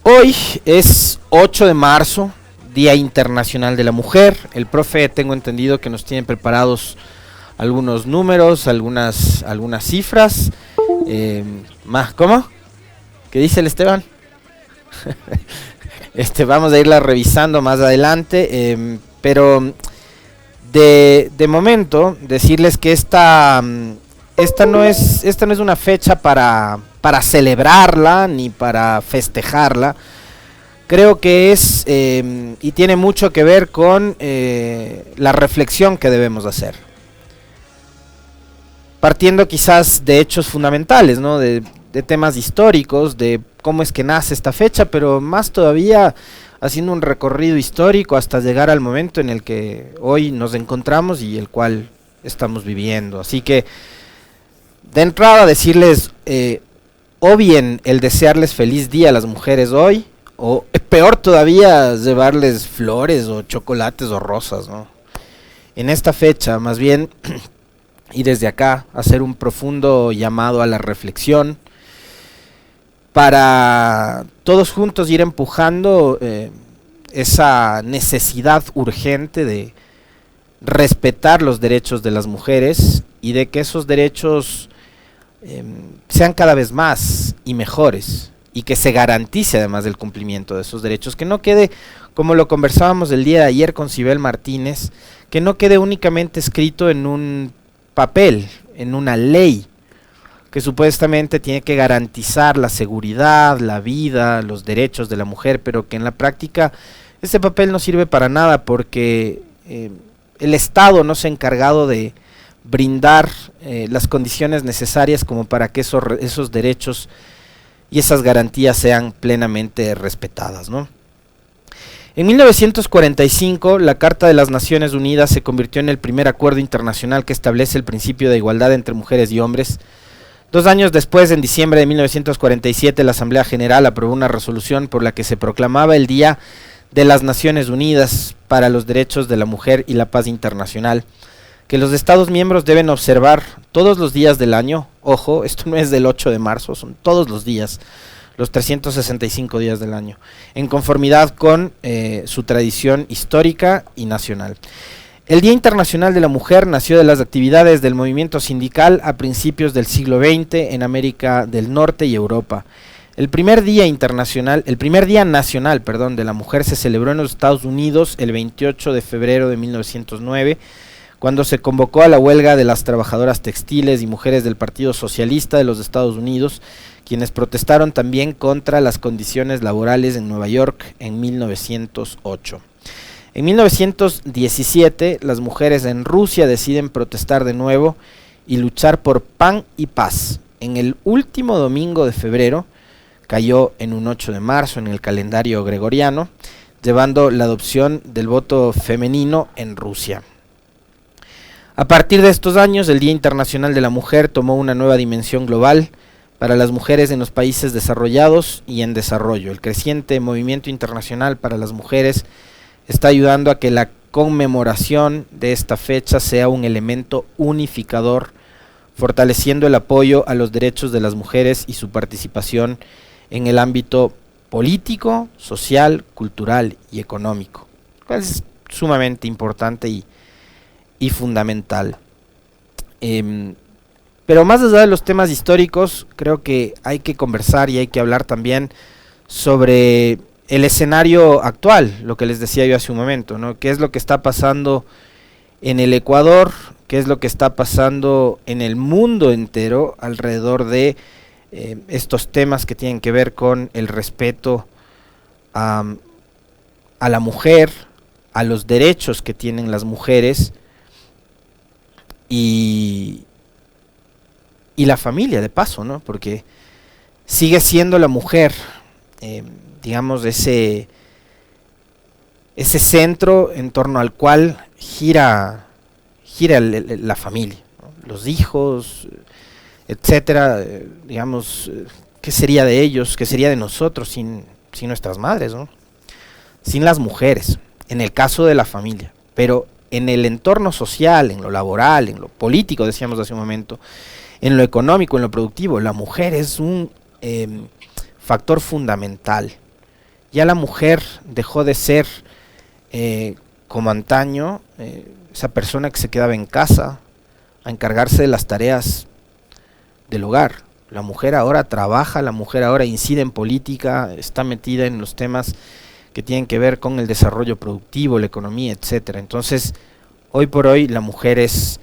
Hoy es 8 de marzo, Día Internacional de la Mujer. El profe, tengo entendido que nos tiene preparados algunos números, algunas cifras. ¿Cómo? ¿Qué dice el Esteban? Vamos a irla revisando más adelante, pero de momento decirles que esta no es una fecha para celebrarla ni para festejarla. Creo que es y tiene mucho que ver con la reflexión que debemos hacer, partiendo quizás de hechos fundamentales, ¿no? de temas históricos, de cómo es que nace esta fecha, pero más todavía haciendo un recorrido histórico hasta llegar al momento en el que hoy nos encontramos y el cual estamos viviendo. Así que de entrada decirles, o bien el desearles feliz día a las mujeres hoy, o peor todavía llevarles flores o chocolates o rosas, ¿no? En esta fecha, más bien, y desde acá, hacer un profundo llamado a la reflexión para todos juntos ir empujando esa necesidad urgente de respetar los derechos de las mujeres y de que esos derechos sean cada vez más y mejores, y que se garantice además del cumplimiento de esos derechos, que no quede, como lo conversábamos el día de ayer con Sibel Martínez, que no quede únicamente escrito en un papel, en una ley, que supuestamente tiene que garantizar la seguridad, la vida, los derechos de la mujer, pero que en la práctica ese papel no sirve para nada porque el Estado no se ha encargado de brindar las condiciones necesarias como para que esos derechos y esas garantías sean plenamente respetadas, ¿no? En 1945, la Carta de las Naciones Unidas se convirtió en el primer acuerdo internacional que establece el principio de igualdad entre mujeres y hombres. 2 años después, en diciembre de 1947, la Asamblea General aprobó una resolución por la que se proclamaba el Día de las Naciones Unidas para los Derechos de la Mujer y la Paz Internacional, que los Estados miembros deben observar todos los días del año. Ojo, esto no es del 8 de marzo, son todos los días, los 365 días del año, en conformidad con su tradición histórica y nacional. El Día Internacional de la Mujer nació de las actividades del movimiento sindical a principios del siglo XX en América del Norte y Europa. El primer día nacional, de la mujer se celebró en los Estados Unidos el 28 de febrero de 1909, cuando se convocó a la huelga de las trabajadoras textiles y mujeres del Partido Socialista de los Estados Unidos, quienes protestaron también contra las condiciones laborales en Nueva York en 1908. En 1917, las mujeres en Rusia deciden protestar de nuevo y luchar por pan y paz. En el último domingo de febrero, cayó en un 8 de marzo en el calendario gregoriano, llevando la adopción del voto femenino en Rusia. A partir de estos años, el Día Internacional de la Mujer tomó una nueva dimensión global para las mujeres en los países desarrollados y en desarrollo. El creciente movimiento internacional para las mujeres está ayudando a que la conmemoración de esta fecha sea un elemento unificador, fortaleciendo el apoyo a los derechos de las mujeres y su participación en el ámbito político, social, cultural y económico, cual es sumamente importante y fundamental. Pero más allá de los temas históricos, creo que hay que conversar y hay que hablar también sobre el escenario actual, lo que les decía yo hace un momento, ¿no? ¿Qué es lo que está pasando en el Ecuador? ¿Qué es lo que está pasando en el mundo entero alrededor de estos temas que tienen que ver con el respeto a la mujer, a los derechos que tienen las mujeres y la familia, de paso, ¿no? Porque sigue siendo la mujer, digamos, ese centro en torno al cual gira la familia, ¿no? Los hijos, etcétera, digamos, ¿qué sería de ellos? ¿Qué sería de nosotros sin nuestras madres, ¿no? Sin las mujeres, en el caso de la familia, pero en el entorno social, en lo laboral, en lo político, decíamos hace un momento, en lo económico, en lo productivo, la mujer es un factor fundamental. Ya la mujer dejó de ser como antaño, esa persona que se quedaba en casa a encargarse de las tareas del hogar. La mujer ahora trabaja, la mujer ahora incide en política, está metida en los temas que tienen que ver con el desarrollo productivo, la economía, etcétera. Entonces, hoy por hoy la mujer es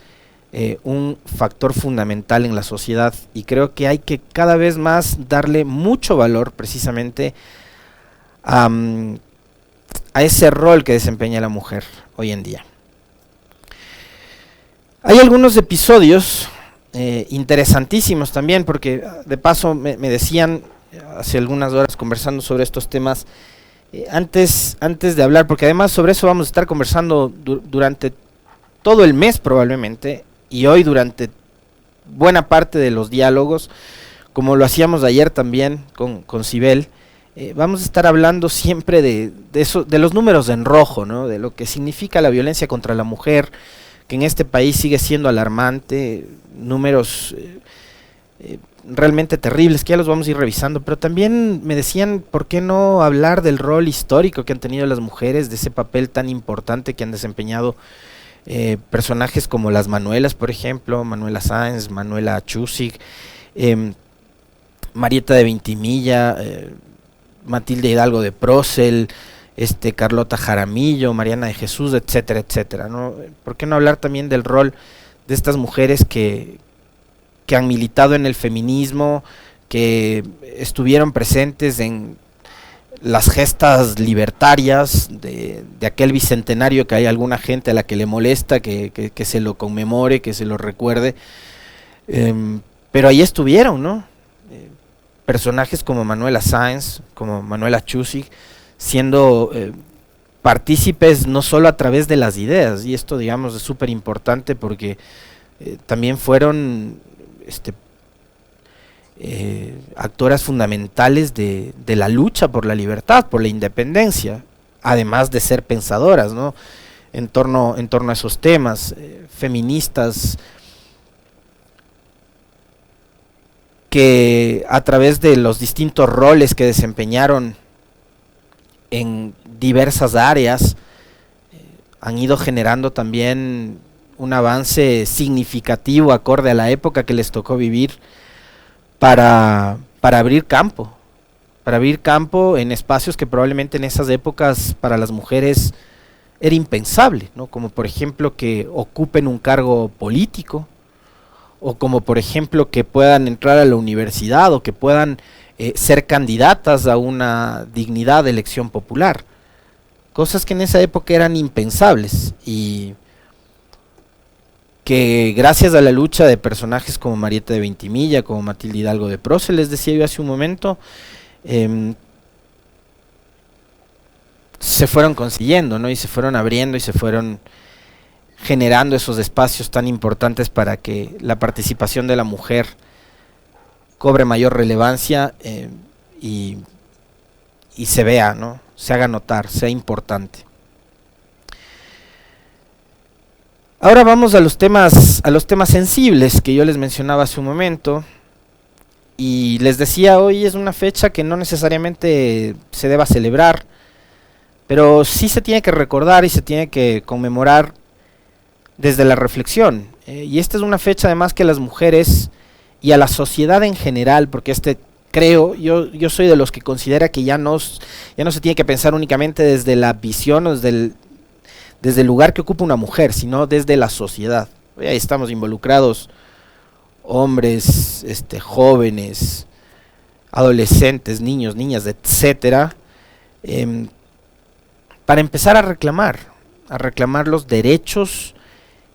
un factor fundamental en la sociedad y creo que hay que cada vez más darle mucho valor precisamente a ese rol que desempeña la mujer hoy en día. Hay algunos episodios interesantísimos también, porque de paso me decían hace algunas horas conversando sobre estos temas, antes de hablar, porque además sobre eso vamos a estar conversando durante todo el mes probablemente, y hoy durante buena parte de los diálogos, como lo hacíamos ayer también con Sibel, vamos a estar hablando siempre de eso, de los números en rojo, ¿no? De lo que significa la violencia contra la mujer, que en este país sigue siendo alarmante, números realmente terribles, que ya los vamos a ir revisando, pero también me decían, ¿por qué no hablar del rol histórico que han tenido las mujeres, de ese papel tan importante que han desempeñado personajes como las Manuelas, por ejemplo, Manuela Sáenz, Manuela Chusig, Marieta de Vintimilla, Matilde Hidalgo de Procel, Carlota Jaramillo, Mariana de Jesús, etcétera, etcétera, ¿no? ¿Por qué no hablar también del rol de estas mujeres que han militado en el feminismo, que estuvieron presentes en las gestas libertarias de aquel bicentenario, que hay alguna gente a la que le molesta que se lo conmemore, que se lo recuerde, pero ahí estuvieron, ¿no? Personajes como Manuela Sáenz, como Manuela Chusig, siendo partícipes no solo a través de las ideas, y esto digamos es súper importante porque también fueron actoras fundamentales de la lucha por la libertad, por la independencia, además de ser pensadoras, ¿no? en torno a esos temas, feministas que a través de los distintos roles que desempeñaron en diversas áreas han ido generando también un avance significativo acorde a la época que les tocó vivir para abrir campo en espacios que probablemente en esas épocas para las mujeres era impensable, ¿no? Como por ejemplo que ocupen un cargo político, o como por ejemplo que puedan entrar a la universidad, o que puedan ser candidatas a una dignidad de elección popular, cosas que en esa época eran impensables, y que gracias a la lucha de personajes como Marieta de Vintimilla, como Matilde Hidalgo de Procel, les decía yo hace un momento, se fueron consiguiendo, ¿no? Y se fueron abriendo y se fueron generando esos espacios tan importantes para que la participación de la mujer cobre mayor relevancia y se vea, ¿no? Se haga notar, sea importante. Ahora vamos a los temas sensibles que yo les mencionaba hace un momento, y les decía, hoy es una fecha que no necesariamente se deba celebrar, pero sí se tiene que recordar y se tiene que conmemorar desde la reflexión, y esta es una fecha además que las mujeres y a la sociedad en general, porque creo, yo soy de los que considera que ya no se tiene que pensar únicamente desde la visión o desde el lugar que ocupa una mujer, sino desde la sociedad. Ahí estamos involucrados hombres, jóvenes, adolescentes, niños, niñas, etcétera, para empezar a reclamar los derechos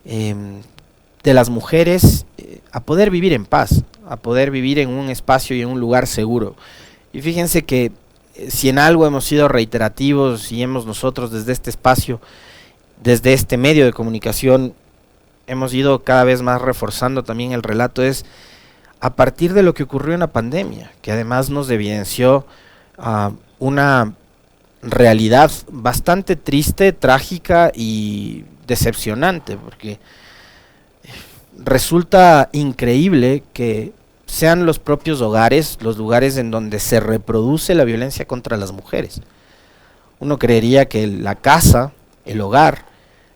de las mujeres a poder vivir en paz, a poder vivir en un espacio y en un lugar seguro. Y fíjense que si en algo hemos sido reiterativos y hemos nosotros desde este espacio, desde este medio de comunicación, hemos ido cada vez más reforzando también el relato, es a partir de lo que ocurrió en la pandemia, que además nos evidenció una realidad bastante triste, trágica y decepcionante, porque resulta increíble que sean los propios hogares los lugares en donde se reproduce la violencia contra las mujeres. uno creería que la casa, el hogar,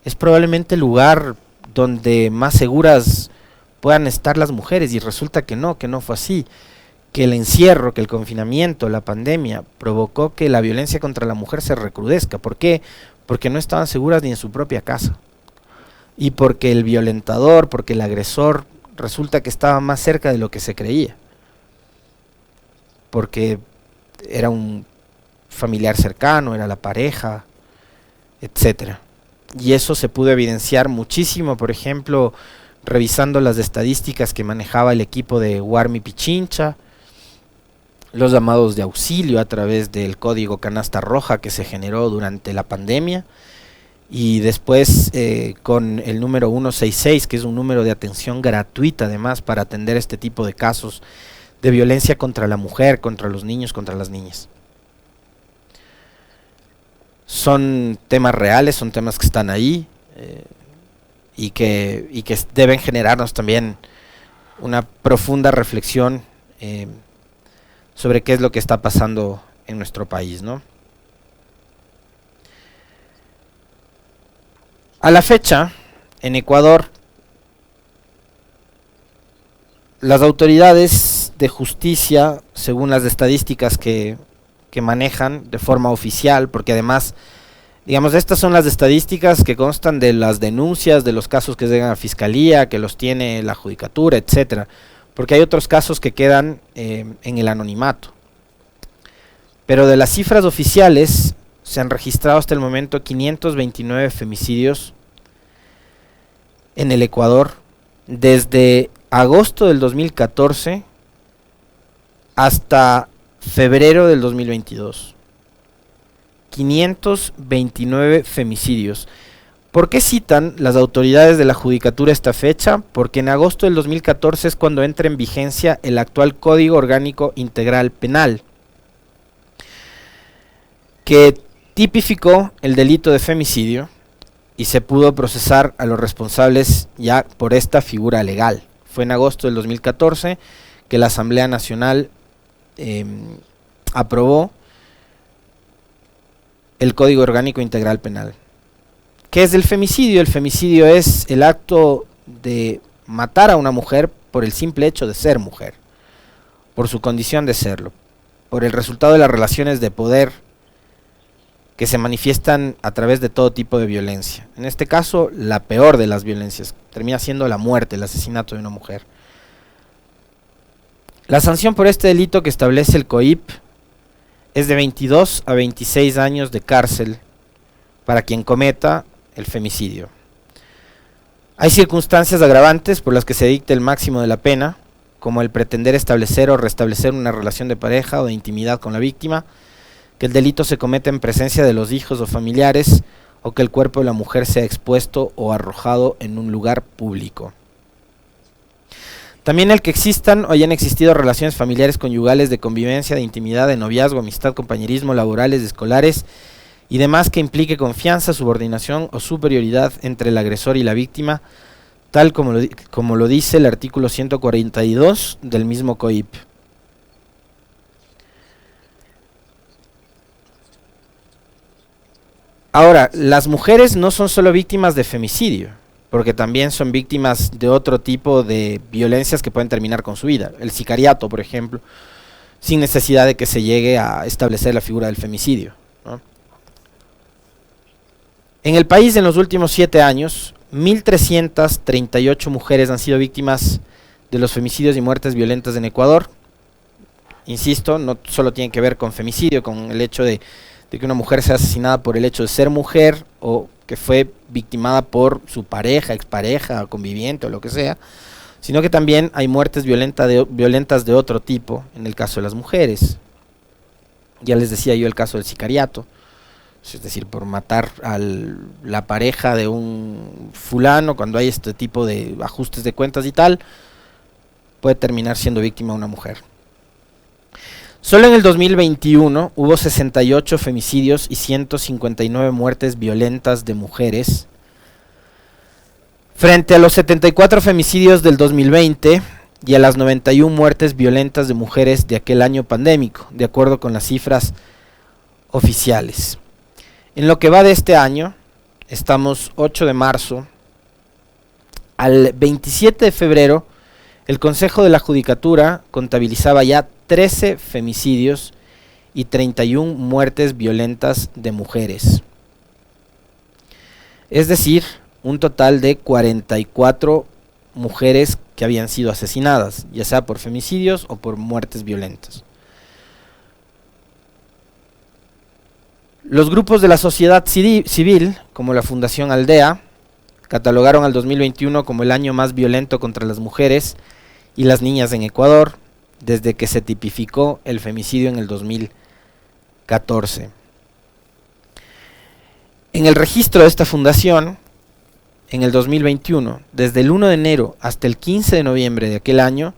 es probablemente el lugar donde más seguras puedan estar las mujeres, y resulta que no fue así, que el encierro, que el confinamiento, la pandemia provocó que la violencia contra la mujer se recrudezca. ¿Por qué? Porque no estaban seguras ni en su propia casa, y porque el violentador, porque el agresor resulta que estaba más cerca de lo que se creía, porque era un familiar cercano, era la pareja, etcétera. Y eso se pudo evidenciar muchísimo, por ejemplo, revisando las estadísticas que manejaba el equipo de Warmi Pichincha, los llamados de auxilio a través del código canasta roja que se generó durante la pandemia, y después con el número 166, que es un número de atención gratuita además para atender este tipo de casos de violencia contra la mujer, contra los niños, contra las niñas. Son temas reales, son temas que están ahí, y que deben generarnos también una profunda reflexión sobre qué es lo que está pasando en nuestro país, ¿no? A la fecha, en Ecuador, las autoridades de justicia, según las estadísticas que manejan de forma oficial, porque además, digamos, estas son las estadísticas que constan de las denuncias, de los casos que llegan a fiscalía, que los tiene la judicatura, etcétera, porque hay otros casos que quedan en el anonimato. Pero de las cifras oficiales se han registrado hasta el momento 529 femicidios en el Ecuador desde agosto del 2014 hasta febrero del 2022. 529 femicidios. ¿Por qué citan las autoridades de la judicatura esta fecha? Porque en agosto del 2014 es cuando entra en vigencia el actual Código Orgánico Integral Penal, que tipificó el delito de femicidio y se pudo procesar a los responsables ya por esta figura legal. Fue en agosto del 2014 que la Asamblea Nacional aprobó el Código Orgánico Integral Penal. ¿Qué es el femicidio? El femicidio es el acto de matar a una mujer por el simple hecho de ser mujer, por su condición de serlo, por el resultado de las relaciones de poder que se manifiestan a través de todo tipo de violencia. En este caso, la peor de las violencias termina siendo la muerte, el asesinato de una mujer. La sanción por este delito que establece el COIP es de 22 a 26 años de cárcel para quien cometa el femicidio. Hay circunstancias agravantes por las que se dicta el máximo de la pena, como el pretender establecer o restablecer una relación de pareja o de intimidad con la víctima, que el delito se cometa en presencia de los hijos o familiares, o que el cuerpo de la mujer sea expuesto o arrojado en un lugar público. También el que existan o hayan existido relaciones familiares, conyugales, de convivencia, de intimidad, de noviazgo, amistad, compañerismo, laborales, escolares y demás que implique confianza, subordinación o superioridad entre el agresor y la víctima, tal como lo dice el artículo 142 del mismo COIP. Ahora, las mujeres no son solo víctimas de femicidio, porque también son víctimas de otro tipo de violencias que pueden terminar con su vida. El sicariato, por ejemplo, sin necesidad de que se llegue a establecer la figura del femicidio, ¿no? En el país, en los últimos 7 años, 1.338 mujeres han sido víctimas de los femicidios y muertes violentas en Ecuador. Insisto, no solo tiene que ver con femicidio, con el hecho de que una mujer sea asesinada por el hecho de ser mujer, o que fue victimada por su pareja, expareja, conviviente o lo que sea, sino que también hay muertes violentas de otro tipo en el caso de las mujeres. Ya les decía yo el caso del sicariato, es decir, por matar a la pareja de un fulano, cuando hay este tipo de ajustes de cuentas y tal, puede terminar siendo víctima una mujer. Solo en el 2021 hubo 68 femicidios y 159 muertes violentas de mujeres, frente a los 74 femicidios del 2020 y a las 91 muertes violentas de mujeres de aquel año pandémico, de acuerdo con las cifras oficiales. En lo que va de este año, estamos 8 de marzo, al 27 de febrero, el Consejo de la Judicatura contabilizaba ya 13 femicidios y 31 muertes violentas de mujeres. Es decir, un total de 44 mujeres que habían sido asesinadas, ya sea por femicidios o por muertes violentas. Los grupos de la sociedad civil, como la Fundación Aldea, catalogaron al 2021 como el año más violento contra las mujeres y las niñas en Ecuador, desde que se tipificó el femicidio en el 2014. En el registro de esta fundación, en el 2021, desde el 1 de enero hasta el 15 de noviembre de aquel año,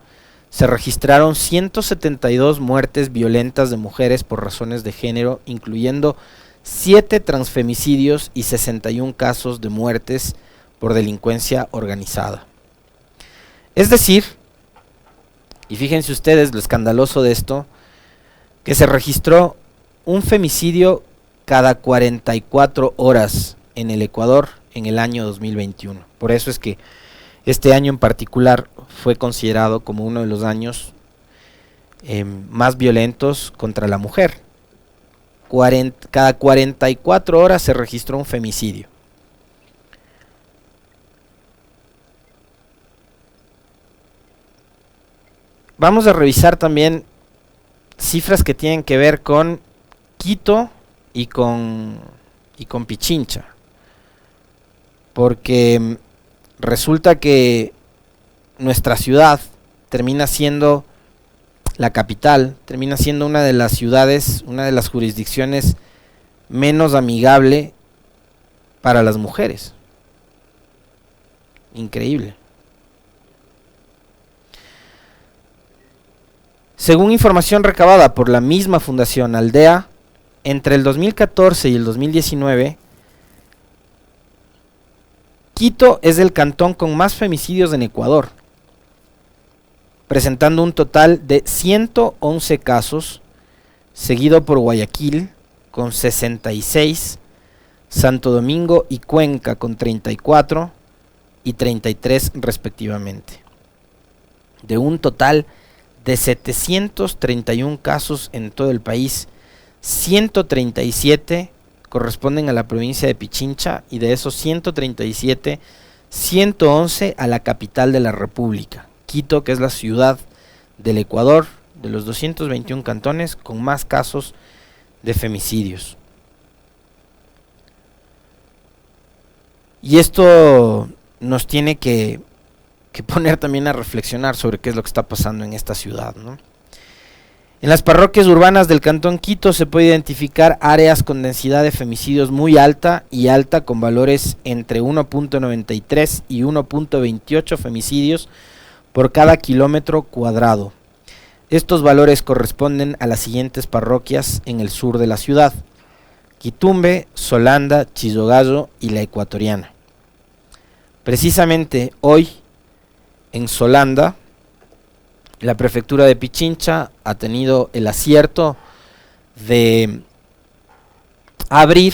se registraron 172 muertes violentas de mujeres por razones de género, incluyendo 7 transfemicidios y 61 casos de muertes por delincuencia organizada. Es decir, y fíjense ustedes lo escandaloso de esto, que se registró un femicidio cada 44 horas en el Ecuador en el año 2021. Por eso es que este año en particular fue considerado como uno de los años más violentos contra la mujer. Cada 44 horas se registró un femicidio. Vamos a revisar también cifras que tienen que ver con Quito y con Pichincha, porque resulta que nuestra ciudad termina siendo la capital, termina siendo una de las ciudades, una de las jurisdicciones menos amigable para las mujeres. Increíble. Según información recabada por la misma Fundación Aldea, entre el 2014 y el 2019, Quito es el cantón con más femicidios en Ecuador, presentando un total de 111 casos, seguido por Guayaquil con 66, Santo Domingo y Cuenca con 34 y 33 respectivamente. De un total de 731 casos en todo el país, 137 corresponden a la provincia de Pichincha y de esos 137, 111 a la capital de la República, Quito, que es la ciudad del Ecuador, de los 221 cantones con más casos de femicidios. Y esto nos tiene que poner también a reflexionar sobre qué es lo que está pasando en esta ciudad, ¿no? En las parroquias urbanas del Cantón Quito se puede identificar áreas con densidad de femicidios muy alta y alta, con valores entre 1.93 y 1.28 femicidios por cada kilómetro cuadrado. Estos valores corresponden a las siguientes parroquias en el sur de la ciudad: Quitumbe, Solanda, Chillogallo y La Ecuatoriana. Precisamente hoy, en Solanda, la prefectura de Pichincha ha tenido el acierto de abrir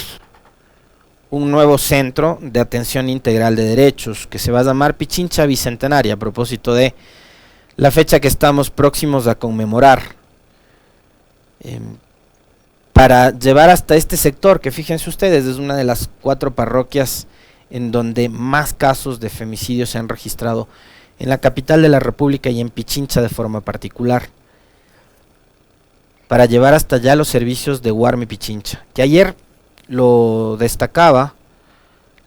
un nuevo centro de atención integral de derechos que se va a llamar Pichincha Bicentenaria, a propósito de la fecha que estamos próximos a conmemorar, para llevar hasta este sector, que fíjense ustedes, es una de las 4 parroquias en donde más casos de femicidio se han registrado en la capital de la República y en Pichincha de forma particular, para llevar hasta allá los servicios de Guarme Pichincha, que ayer lo destacaba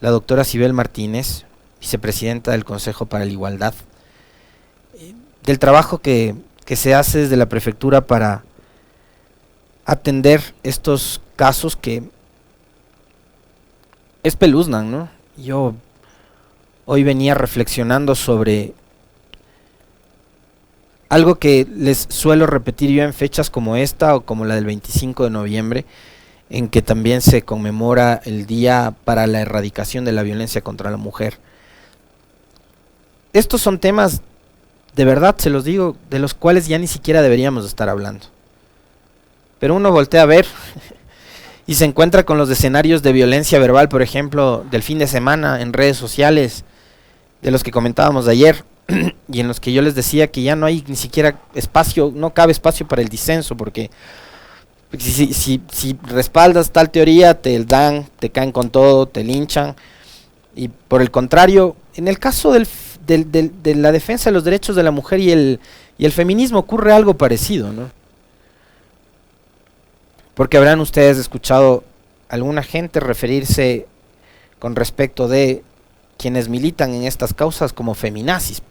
la doctora Sibel Martínez, vicepresidenta del Consejo para la Igualdad, del trabajo que se hace desde la prefectura para atender estos casos que espeluznan, ¿no? Yo hoy venía reflexionando sobre algo que les suelo repetir yo en fechas como esta o como la del 25 de noviembre, en que también se conmemora el Día para la Erradicación de la Violencia contra la Mujer. Estos son temas, de verdad se los digo, de los cuales ya ni siquiera deberíamos estar hablando. Pero uno voltea a ver y se encuentra con los escenarios de violencia verbal, por ejemplo, del fin de semana en redes sociales, de los que comentábamos ayer, y en los que yo les decía que ya no hay ni siquiera espacio, no cabe espacio para el disenso, porque si respaldas tal teoría, te caen con todo, te linchan, y por el contrario, en el caso de la defensa de los derechos de la mujer y el feminismo ocurre algo parecido, ¿no? Porque habrán ustedes escuchado alguna gente referirse con respecto de quienes militan en estas causas como feminazis.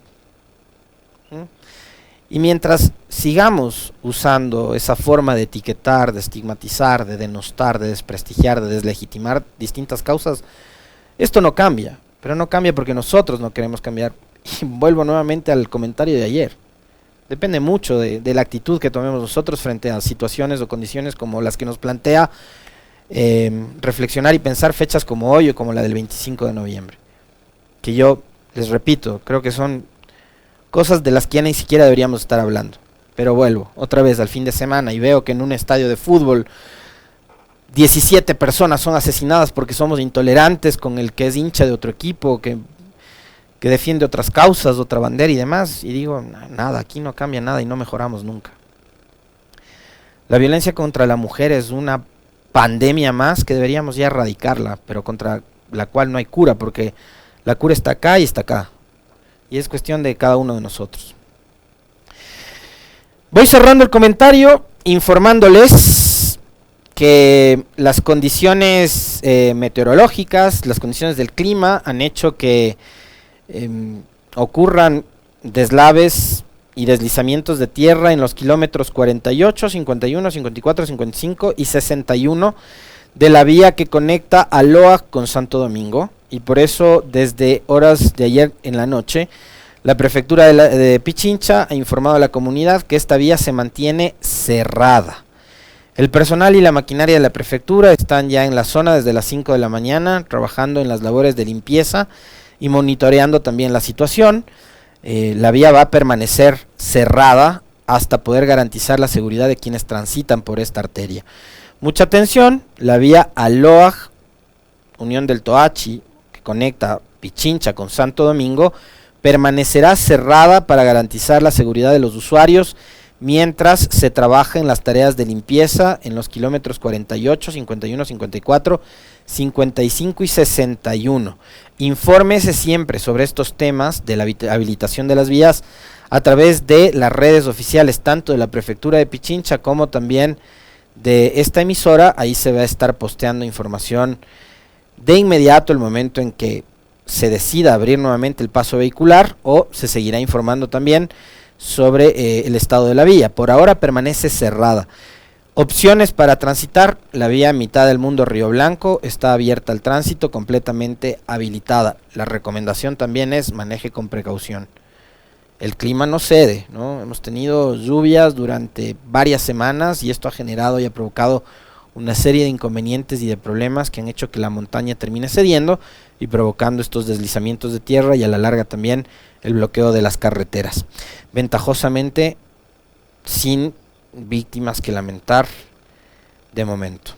Y mientras sigamos usando esa forma de etiquetar, de estigmatizar, de denostar, de desprestigiar, de deslegitimar distintas causas, esto no cambia. Pero no cambia porque nosotros no queremos cambiar. Y vuelvo nuevamente al comentario de ayer. Depende mucho de la actitud que tomemos nosotros frente a situaciones o condiciones como las que nos plantea reflexionar y pensar fechas como hoy o como la del 25 de noviembre. Que yo, les repito, creo que son cosas de las que ya ni siquiera deberíamos estar hablando. Pero vuelvo otra vez al fin de semana y veo que en un estadio de fútbol 17 personas son asesinadas porque somos intolerantes con el que es hincha de otro equipo, que defiende otras causas, otra bandera y demás, y digo, nada, aquí no cambia nada y no mejoramos nunca. La violencia contra la mujer es una pandemia más que deberíamos ya erradicarla, pero contra la cual no hay cura, porque la cura está acá y está acá, y es cuestión de cada uno de nosotros. Voy cerrando el comentario informándoles que las condiciones meteorológicas, las condiciones del clima han hecho que ocurran deslaves y deslizamientos de tierra en los kilómetros 48, 51, 54, 55 y 61 de la vía que conecta a Loa con Santo Domingo, y por eso desde horas de ayer en la noche la prefectura de Pichincha ha informado a la comunidad que esta vía se mantiene cerrada. El personal y la maquinaria de la prefectura están ya en la zona desde las 5 de la mañana trabajando en las labores de limpieza y monitoreando también la situación. La vía va a permanecer cerrada hasta poder garantizar la seguridad de quienes transitan por esta arteria. Mucha atención, la vía Aloaj, Unión del Toachi, que conecta Pichincha con Santo Domingo, permanecerá cerrada para garantizar la seguridad de los usuarios mientras se trabaja en las tareas de limpieza en los kilómetros 48, 51, 54, 55 y 61. Infórmese siempre sobre estos temas de la habilitación de las vías a través de las redes oficiales, tanto de la prefectura de Pichincha como también de esta emisora. Ahí se va a estar posteando información de inmediato el momento en que se decida abrir nuevamente el paso vehicular, o se seguirá informando también sobre el estado de la vía. Por ahora permanece cerrada. Opciones para transitar: la vía Mitad del Mundo Río Blanco está abierta al tránsito, completamente habilitada. La recomendación también es maneje con precaución. El clima no cede, ¿no? Hemos tenido lluvias durante varias semanas y esto ha generado y ha provocado una serie de inconvenientes y de problemas que han hecho que la montaña termine cediendo y provocando estos deslizamientos de tierra y a la larga también el bloqueo de las carreteras. Ventajosamente sin víctimas que lamentar de momento.